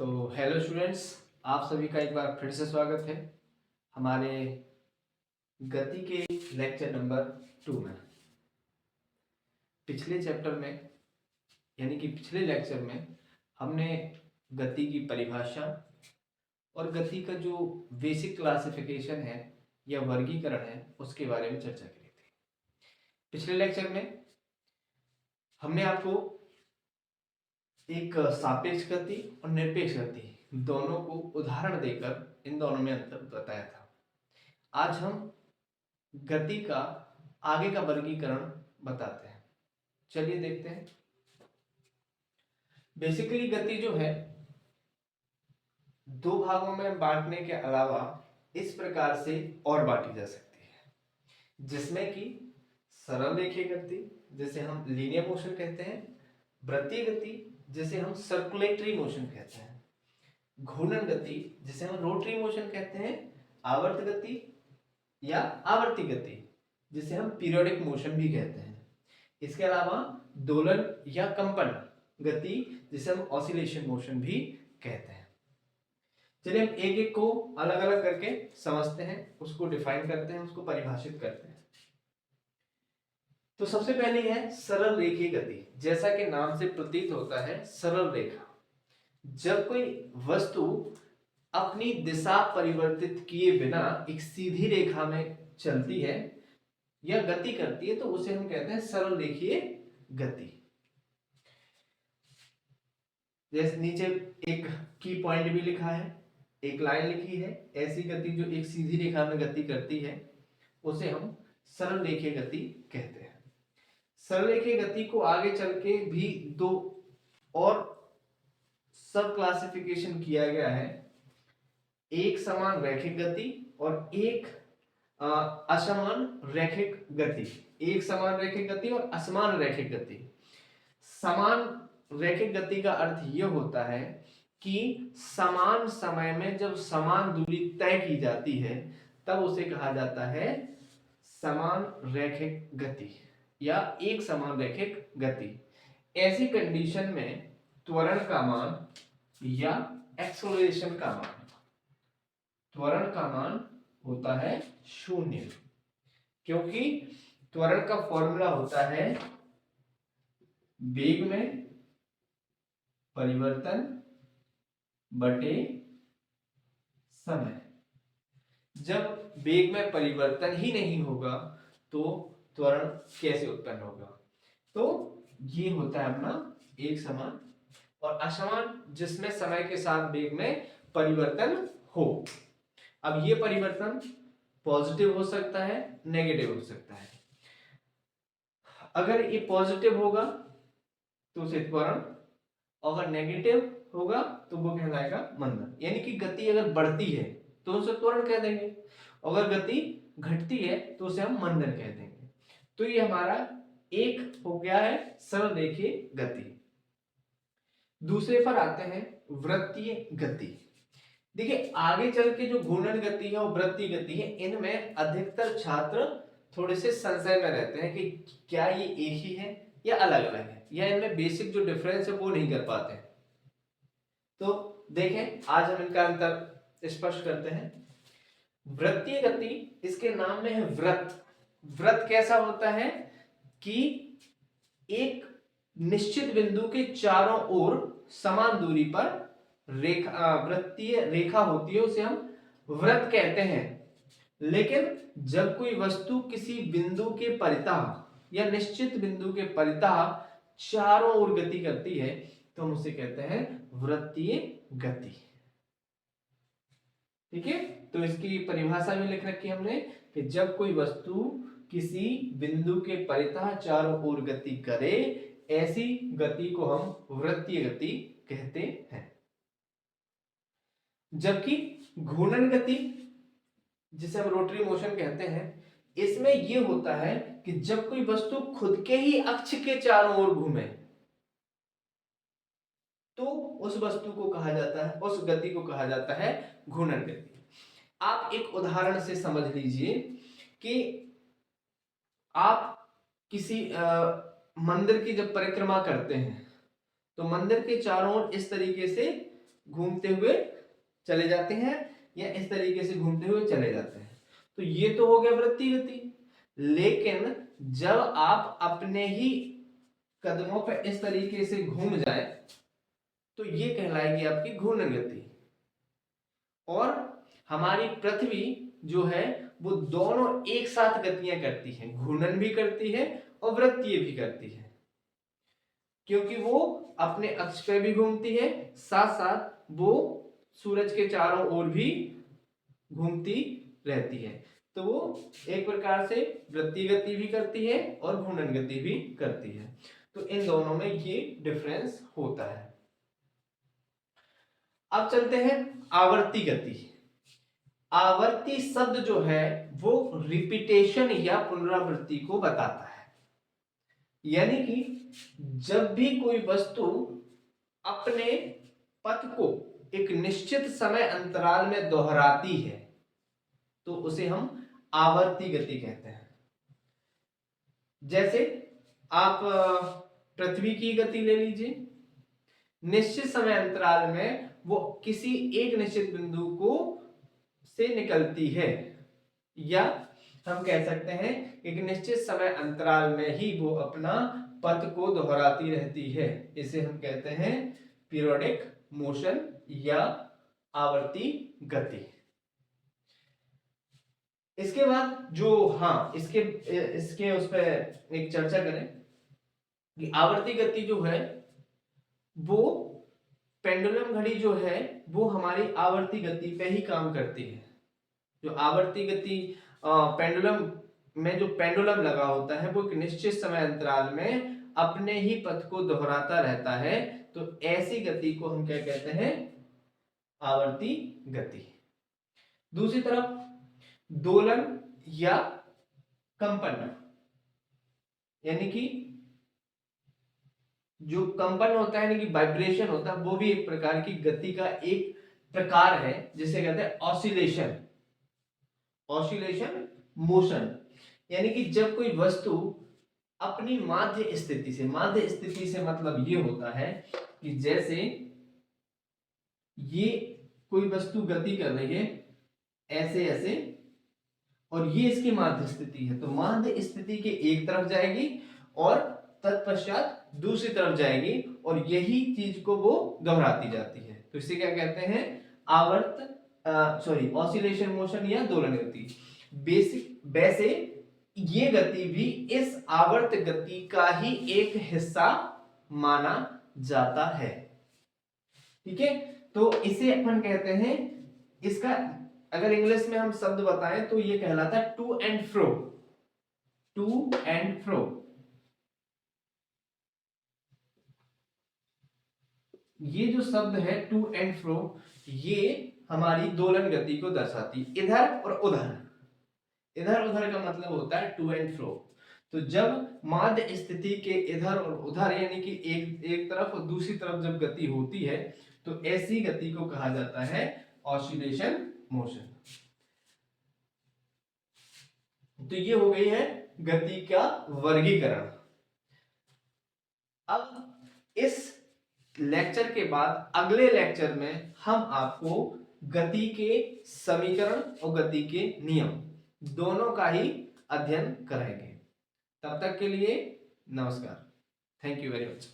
तो hello students, आप सभी का एक बार फिर से स्वागत है हमारे गति के लेक्चर नंबर 2 में। पिछले चैप्टर में यानी कि पिछले लेक्चर में हमने गति की परिभाषा और गति का जो बेसिक क्लासिफिकेशन है या वर्गीकरण है उसके बारे में चर्चा करी थी। पिछले लेक्चर में हमने आपको एक सापेक्ष गति और निरपेक्ष गति दोनों को उदाहरण देकर इन दोनों में अंतर बताया था। आज हम गति का आगे का वर्गीकरण बताते हैं। चलिए देखते हैं। बेसिकली गति जो है दो भागों में बांटने के अलावा इस प्रकार से और बांटी जा सकती है, जिसमें कि सरल रेखीय गति जिसे हम लीनियर मोशन कहते हैं, वृत्तीय गति जिसे हम सर्कुलेटरी मोशन कहते हैं, घूर्णन गति जिसे हम रोटरी मोशन कहते हैं, आवर्त गति या आवर्ती गति जिसे हम पीरियोडिक मोशन भी कहते हैं। इसके अलावा दोलन या कंपन गति जिसे हम ऑसिलेशन मोशन भी कहते हैं। चलिए हम एक एक को अलग अलग करके समझते हैं, उसको डिफाइन करते हैं, उसको परिभाषित करते हैं। तो सबसे पहली है सरल रेखीय गति। जैसा कि नाम से प्रतीत होता है, सरल रेखा। जब कोई वस्तु अपनी दिशा परिवर्तित किए बिना एक सीधी रेखा में चलती है या गति करती है तो उसे हम कहते हैं सरल रेखीय गति। जैसे नीचे एक की पॉइंट भी लिखा है, एक लाइन लिखी है, ऐसी गति जो एक सीधी रेखा में गति करती है उसे हम सरल रेखीय गति कहते हैं। सरल रेखीय गति को आगे चल के भी दो और सब क्लासिफिकेशन किया गया है, एक समान रैखिक गति और एक असमान रैखिक गति। एक समान रैखिक गति और असमान रैखिक गति। समान रैखिक गति का अर्थ यह होता है कि समान समय में जब समान दूरी तय की जाती है तब उसे कहा जाता है समान रैखिक गति या एक समान रैखिक गति। ऐसी कंडीशन में त्वरण का मान या एक्सेलरेशन का मान, त्वरण का मान होता है 0, क्योंकि त्वरण का फॉर्मूला होता है वेग में परिवर्तन बटे समय। जब वेग में परिवर्तन ही नहीं होगा तो त्वरण कैसे उत्पन्न होगा? तो ये होता है अपना एक समान और असमान जिसमें समय के साथ वेग में परिवर्तन हो। अब ये परिवर्तन पॉजिटिव हो सकता है, नेगेटिव हो सकता है। अगर ये पॉजिटिव होगा तो उसे त्वरण, अगर नेगेटिव होगा तो वो कहलाएगा मंदन। यानी कि गति अगर बढ़ती है तो उसे त्वरण कह देंगे, अगर गति घटती है तो उसे हम मंदन कह देंगे। तो ये हमारा एक हो गया है सरल रेखीय गति। दूसरे पर आते हैं वृत्तीय गति। देखिए आगे चल के जो घूर्णन गति है और वृत्तीय गति है, इनमें अधिकतर छात्र थोड़े से संशय में रहते हैं कि क्या ये एक ही है या अलग अलग है, या इनमें बेसिक जो डिफरेंस है वो नहीं कर पाते। तो देखें आज हम इनका अंतर स्पष्ट करते हैं। वृत्तीय गति, इसके नाम में है वृत्त। वृत्त कैसा होता है कि एक निश्चित बिंदु के चारों ओर समान दूरी पर रेखा, वृत्तीय रेखा होती है, उसे हम वृत्त कहते हैं। लेकिन जब कोई वस्तु किसी बिंदु के परितः या निश्चित बिंदु के परितः चारों ओर गति करती है तो हम उसे कहते हैं वृत्तीय गति। ठीक है, तो इसकी परिभाषा भी लिख रखी हमने कि जब कोई वस्तु किसी बिंदु के परितः चारों ओर गति करे, ऐसी गति को हम वृत्तीय गति कहते हैं। जबकि घूर्णन गति जिसे हम रोटरी मोशन कहते हैं, इसमें यह होता है कि जब कोई वस्तु खुद के ही अक्ष के चारों ओर घूमे तो उस वस्तु को कहा जाता है, उस गति को कहा जाता है घूर्णन गति। आप एक उदाहरण से समझ लीजिए कि आप किसी मंदिर की जब परिक्रमा करते हैं तो मंदिर के चारों ओर इस तरीके से घूमते हुए चले जाते हैं या इस तरीके से घूमते हुए चले जाते हैं। तो ये तो हो गया वृत्तीय गति। लेकिन जब आप अपने ही कदमों पर इस तरीके से घूम जाए तो ये कहलाएगी आपकी घूर्णन गति। और हमारी पृथ्वी जो है वो दोनों एक साथ गतियां करती है, घूर्णन भी करती है और वृत्तीय भी करती है, क्योंकि वो अपने अक्ष पे भी घूमती है, साथ साथ वो सूरज के चारों ओर भी घूमती रहती है। तो वो एक प्रकार से वृत्तीय गति भी करती है और घूर्णन गति भी करती है। तो इन दोनों में ये डिफरेंस होता है। अब चलते हैं आवर्ती गति। आवर्ती शब्द जो है वो रिपीटेशन या पुनरावृत्ति को बताता है। यानी कि जब भी कोई वस्तु अपने पथ को एक निश्चित समय अंतराल में दोहराती है तो उसे हम आवर्ती गति कहते हैं। जैसे आप पृथ्वी की गति ले लीजिए, निश्चित समय अंतराल में वो किसी एक निश्चित बिंदु को से निकलती है, या हम कह सकते हैं एक निश्चित समय अंतराल में ही वो अपना पथ को दोहराती रहती है। इसे हम कहते हैं पीरियोडिक मोशन या आवर्ती गति। इसके बाद जो इसके उस पर एक चर्चा करें कि आवर्ती गति जो है वो पेंडुलम घड़ी जो है वो हमारी आवर्ती गति पे ही काम करती है। जो आवर्ती गति पेंडुलम में जो पेंडुलम लगा होता है वो एक निश्चित समय अंतराल में अपने ही पथ को दोहराता रहता है। तो ऐसी गति को हम क्या कहते हैं? आवर्ती गति। दूसरी तरफ दोलन या कंपन, यानी कि जो कंपन होता है यानी कि वाइब्रेशन होता है, वो भी एक प्रकार की गति का एक प्रकार है जिसे कहते हैं ऑसिलेशन। ऑसिलेशन मोशन, यानी कि जब कोई वस्तु अपनी माध्य स्थिति से मतलब ये होता है कि जैसे ये कोई वस्तु गति कर रही है ऐसे ऐसे और ये इसकी माध्य स्थिति है, तो माध्य स्थिति के एक तरफ जाएगी और तत्पश्चात दूसरी तरफ जाएगी और यही चीज को वो दोहराती जाती है। तो इसे क्या कहते हैं? ऑसिलेशन मोशन या दोलन गति। वैसे ये गति भी इस आवर्त गति का ही एक हिस्सा माना जाता है। ठीक है, तो इसे अपन कहते हैं, इसका अगर इंग्लिश में हम शब्द बताएं तो ये कहलाता है to and fro. To and fro, ये जो शब्द है टू एंड फ्रो, ये हमारी दोलन गति को दर्शाती है, इधर और उधर। इधर उधर का मतलब होता है टू एंड फ्रो। तो जब माध्य स्थिति के इधर और उधर यानी कि एक तरफ और दूसरी तरफ जब गति होती है तो ऐसी गति को कहा जाता है ऑसिलेशन मोशन। तो ये हो गई है गति का वर्गीकरण। अब इस लेक्चर के बाद अगले लेक्चर में हम आपको गति के समीकरण और गति के नियम दोनों का ही अध्ययन कराएंगे। तब तक के लिए नमस्कार। Thank you very much.